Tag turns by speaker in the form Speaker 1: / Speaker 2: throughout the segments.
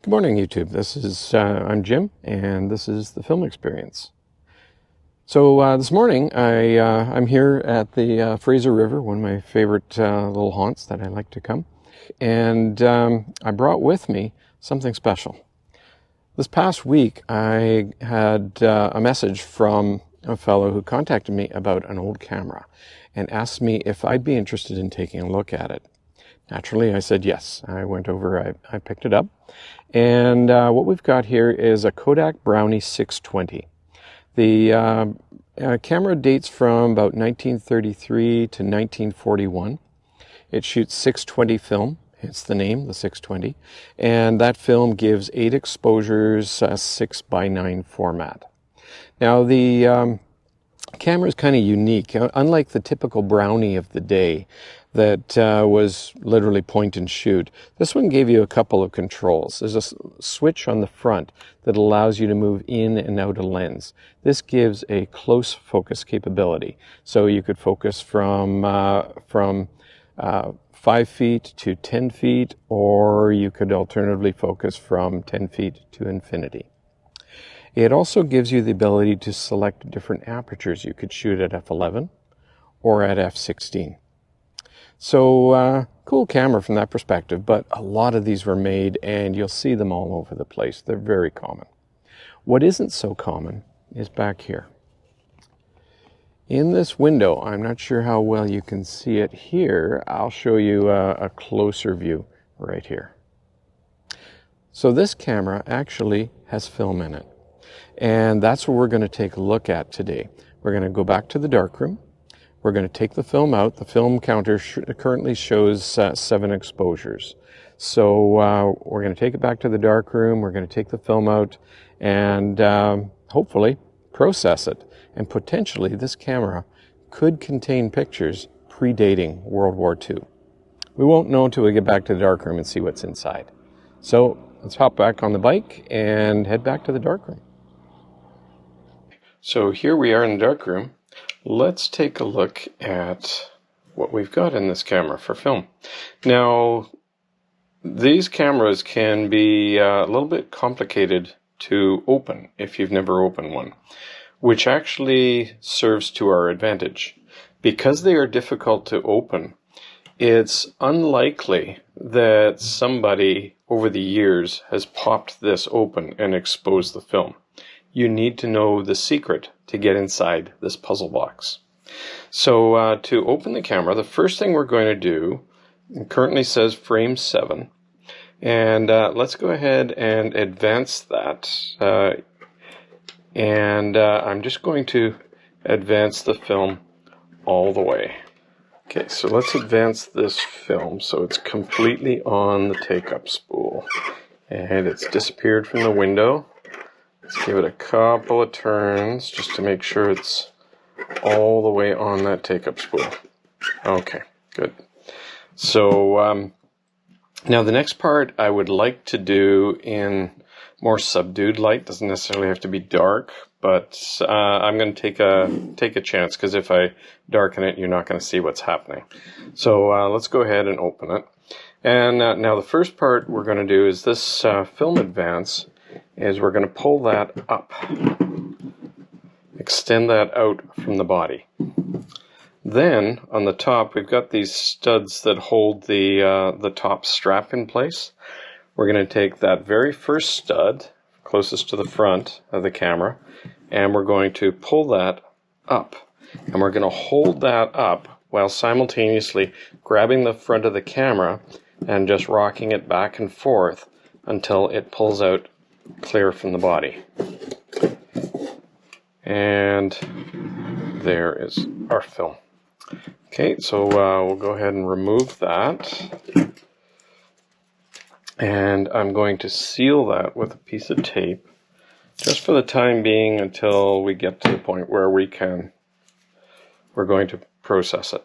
Speaker 1: Good morning, YouTube. I'm Jim, and this is the Film Experience. So this morning, I'm here at the Fraser River, one of my favorite little haunts that I like to come, and I brought with me something special. This past week, I had a message from a fellow who contacted me about an old camera and asked me if I'd be interested in taking a look at it. Naturally, I said yes. I went over, I picked it up, and what we've got here is a Kodak Brownie Six-20. The camera dates from about 1933 to 1941. It shoots 620 film, hence the name, the 620, and that film gives 8 exposures, 6:9 format. Now the camera is kind of unique. Unlike the typical Brownie of the day that was literally point and shoot, this one gave you a couple of controls. There's a switch on the front that allows you to move in and out a lens. This gives a close focus capability. So you could focus from 5 feet to 10 feet, or you could alternatively focus from 10 feet to infinity. It also gives you the ability to select different apertures. You could shoot at f11 or at f16. So cool camera from that perspective, but a lot of these were made and you'll see them all over the place. They're very common. What isn't so common is back here. In this window, I'm not sure how well you can see it here. I'll show you a closer view right here. So this camera actually has film in it. And that's what we're going to take a look at today. We're going to go back to the darkroom. We're going to take the film out. The film counter currently shows 7 exposures. So we're going to take it back to the darkroom. We're going to take the film out and hopefully process it. And potentially this camera could contain pictures predating World War II. We won't know until we get back to the darkroom and see what's inside. So let's hop back on the bike and head back to the darkroom. So here we are in the darkroom. Let's take a look at what we've got in this camera for film. Now, these cameras can be a little bit complicated to open if you've never opened one, which actually serves to our advantage. Because they are difficult to open, it's unlikely that somebody over the years has popped this open and exposed the film. You need to know the secret to get inside this puzzle box. So to open the camera, the first thing we're going to do, it currently says frame 7, and let's go ahead and advance that. I'm just going to advance the film all the way. Okay, so let's advance this film so it's completely on the take-up spool. And it's disappeared from the window. Let's give it a couple of turns just to make sure it's all the way on that take-up spool. Okay, good. So now the next part I would like to do in more subdued light. Doesn't necessarily have to be dark, but I'm going to take a chance, because if I darken it, you're not going to see what's happening. So let's go ahead and open it. And now the first part we're going to do is this film advance. Is we're going to pull that up, extend that out from the body. Then on the top we've got these studs that hold the top strap in place. We're going to take that very first stud closest to the front of the camera, and we're going to pull that up, and we're going to hold that up while simultaneously grabbing the front of the camera and just rocking it back and forth until it pulls out clear from the body. And there is our film. Okay, so we'll go ahead and remove that. And I'm going to seal that with a piece of tape, just for the time being until we get to the point where we're going to process it.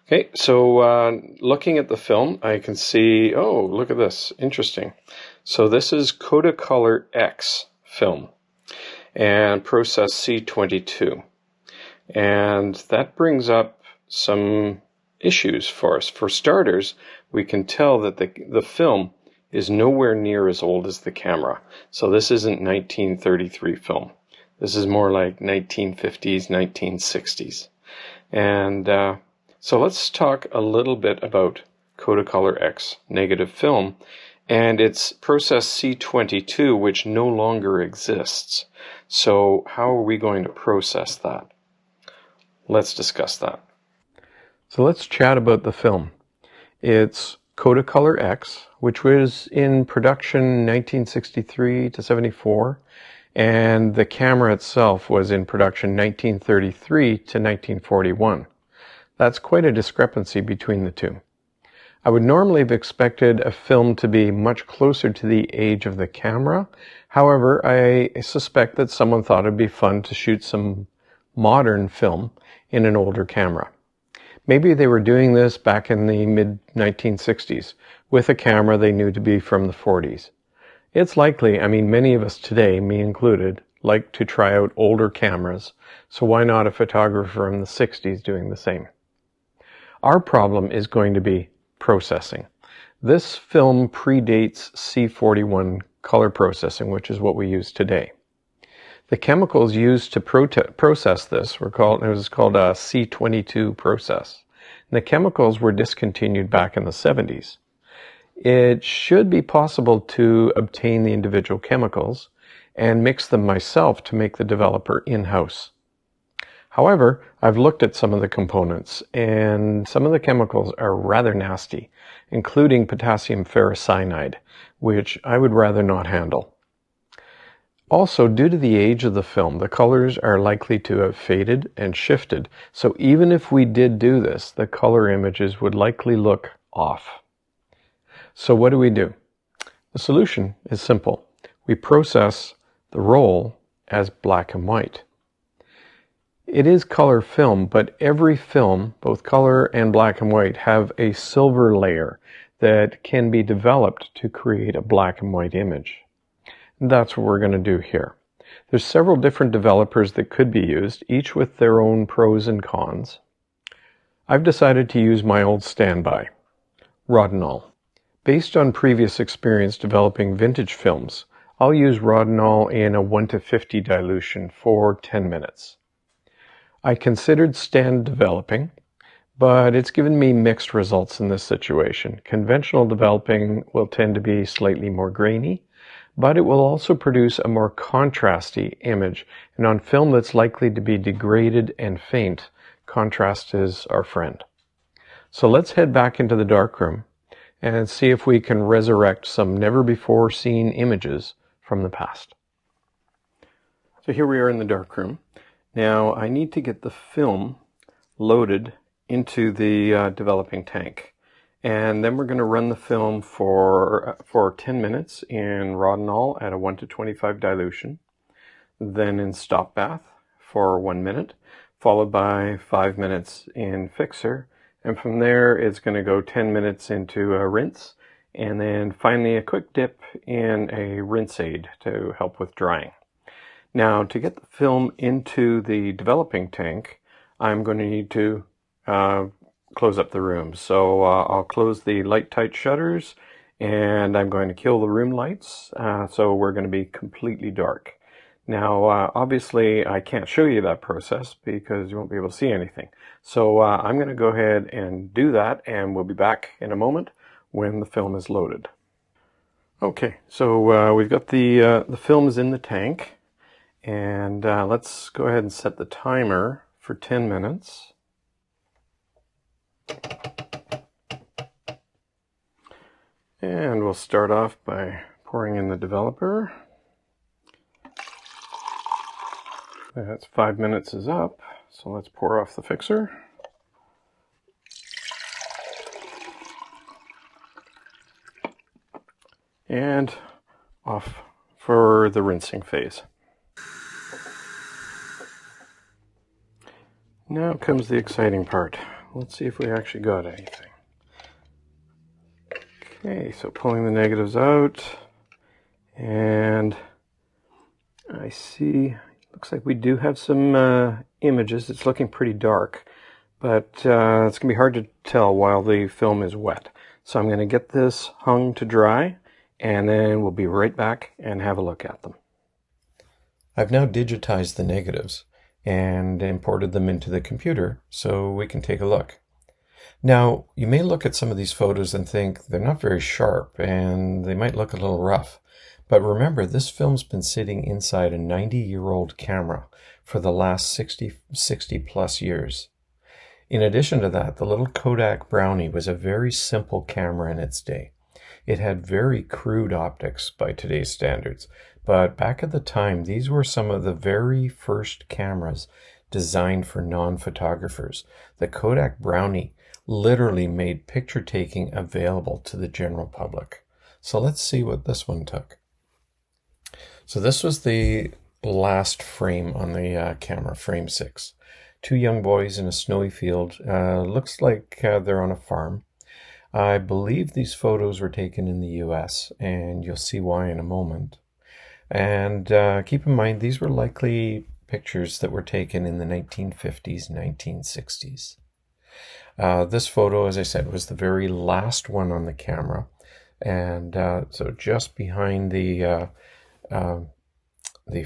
Speaker 1: Okay, so looking at the film, I can see, oh, look at this, interesting. So this is kodacolor-x film and process C22. And that brings up some issues for us. For starters, we can tell that the film is nowhere near as old as the camera. So this isn't 1933 film. This is more like 1950s, 1960s. And so let's talk a little bit about Kodacolor-x negative film and its process C22, which no longer exists. So how are we going to process that? Let's discuss that. So let's chat about the film. It's Kodacolor-x, which was in production 1963 to 74, and the camera itself was in production 1933 to 1941. That's quite a discrepancy between the two. I would normally have expected a film to be much closer to the age of the camera. However, I suspect that someone thought it'd be fun to shoot some modern film in an older camera. Maybe they were doing this back in the mid-1960s with a camera they knew to be from the 40s. It's likely, many of us today, me included, like to try out older cameras, so why not a photographer from the 60s doing the same? Our problem is going to be processing. This film predates C41 color processing, which is what we use today. The chemicals used to process this was called a C-22 process. And the chemicals were discontinued back in the 70s. It should be possible to obtain the individual chemicals and mix them myself to make the developer in-house. However, I've looked at some of the components, and some of the chemicals are rather nasty, including potassium ferricyanide, which I would rather not handle. Also, due to the age of the film, the colors are likely to have faded and shifted, so even if we did do this, the color images would likely look off. So what do we do? The solution is simple. We process the roll as black and white. It is color film, but every film, both color and black and white, have a silver layer that can be developed to create a black and white image. And that's what we're going to do here. There's several different developers that could be used, each with their own pros and cons. I've decided to use my old standby, Rodinal. Based on previous experience developing vintage films, I'll use Rodinal in a 1:50 dilution for 10 minutes. I considered stand developing, but it's given me mixed results in this situation. Conventional developing will tend to be slightly more grainy, but it will also produce a more contrasty image, and on film that's likely to be degraded and faint, contrast is our friend. So let's head back into the darkroom and see if we can resurrect some never-before-seen images from the past. So here we are in the darkroom. Now I need to get the film loaded into the developing tank. And then we're going to run the film for 10 minutes in Rodinal at a 1:25 dilution, then in stop bath for 1 minute, followed by 5 minutes in fixer, and from there it's going to go 10 minutes into a rinse, and then finally a quick dip in a rinse aid to help with drying. Now to get the film into the developing tank, I'm going to need to close up the room. So I'll close the light tight shutters, and I'm going to kill the room lights, so we're going to be completely dark. Now obviously I can't show you that process because you won't be able to see anything. So I'm going to go ahead and do that, and we'll be back in a moment when the film is loaded. Okay, so we've got the film is in the tank, and let's go ahead and set the timer for 10 minutes. And we'll start off by pouring in the developer. That's 5 minutes is up, so let's pour off the fixer. And off for the rinsing phase. Now comes the exciting part. Let's see if we actually got anything. Okay, so pulling the negatives out, and I see, looks like we do have some images. It's looking pretty dark, but it's going to be hard to tell while the film is wet. So I'm going to get this hung to dry, and then we'll be right back and have a look at them. I've now digitized the negatives and imported them into the computer so we can take a look. Now, you may look at some of these photos and think they're not very sharp and they might look a little rough. But remember, this film's been sitting inside a 90-year-old camera for the last 60 plus years. In addition to that, the little Kodak Brownie was a very simple camera in its day. It had very crude optics by today's standards, but back at the time, these were some of the very first cameras designed for non-photographers. The Kodak Brownie literally made picture taking available to the general public. So let's see what this one took. So this was the last frame on the camera, frame 6. Two young boys in a snowy field. Looks like they're on a farm. I believe these photos were taken in the US, and you'll see why in a moment. And keep in mind, these were likely pictures that were taken in the 1950s, 1960s. This photo, as I said, was the very last one on the camera. And so just behind the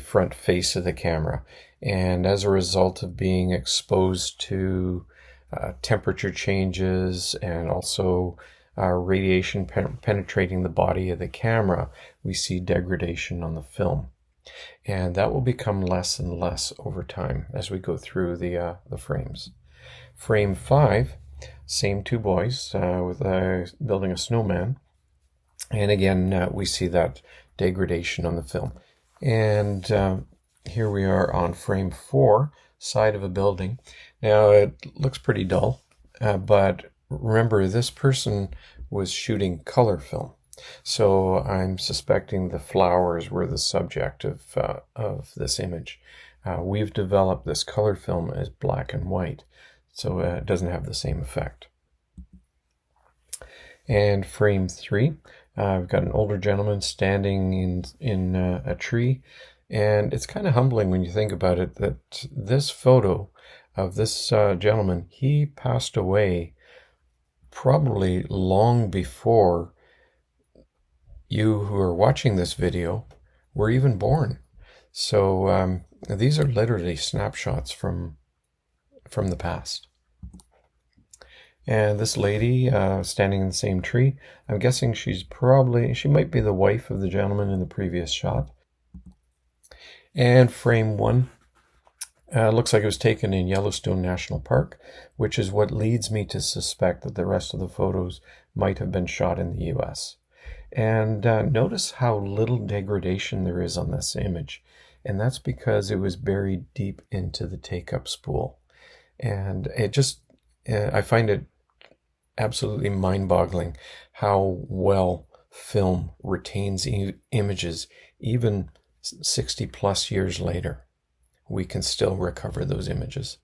Speaker 1: front face of the camera. And as a result of being exposed to temperature changes and also radiation penetrating the body of the camera, we see degradation on the film. And that will become less and less over time as we go through the frames. Frame 5, same two boys building a snowman. And again, we see that degradation on the film. And here we are on frame 4, side of a building. Now it looks pretty dull, but remember this person was shooting color film. So I'm suspecting the flowers were the subject of this image. We've developed this color film as black and white, so it doesn't have the same effect. And frame 3, we've got an older gentleman standing in a tree, and it's kind of humbling when you think about it that this photo of this gentleman, he passed away probably long before you who are watching this video were even born. So these are literally snapshots from the past. And this lady standing in the same tree, I'm guessing she might be the wife of the gentleman in the previous shot. And frame 1 looks like it was taken in Yellowstone National Park, which is what leads me to suspect that the rest of the photos might have been shot in the US. And notice how little degradation there is on this image. And that's because it was buried deep into the take-up spool. And it just, I find it absolutely mind-boggling how well film retains images even 60 plus years later. We can still recover those images.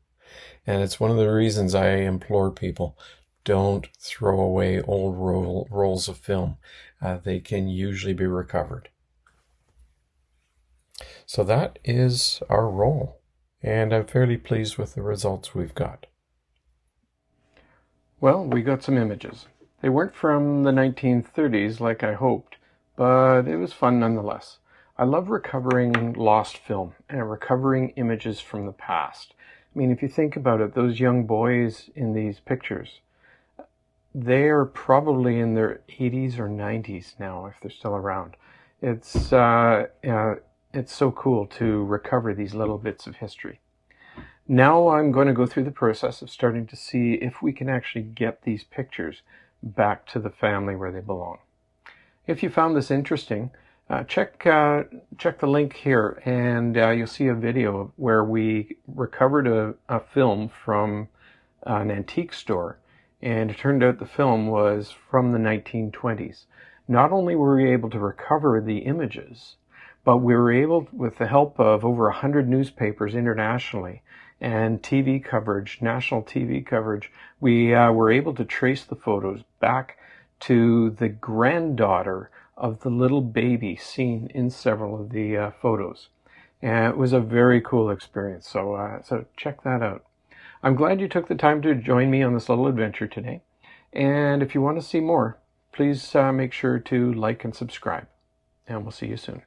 Speaker 1: And it's one of the reasons I implore people, don't throw away old rolls of film. They can usually be recovered. So that is our roll, and I'm fairly pleased with the results we've got. Well, we got some images. They weren't from the 1930s like I hoped, but it was fun nonetheless. I love recovering lost film and recovering images from the past. I mean, if you think about it, those young boys in these pictures, they are probably in their 80s or 90s now, if they're still around. It's so cool to recover these little bits of history. Now I'm going to go through the process of starting to see if we can actually get these pictures back to the family where they belong. If you found this interesting, check the link here, and you'll see a video where we recovered a film from an antique store, and it turned out the film was from the 1920s. Not only were we able to recover the images, but we were able, with the help of over 100 newspapers internationally and TV coverage, national TV coverage, we were able to trace the photos back to the granddaughter of the little baby seen in several of the photos. And it was a very cool experience, so check that out. I'm glad you took the time to join me on this little adventure today. And if you want to see more, please make sure to like and subscribe, and we'll see you soon.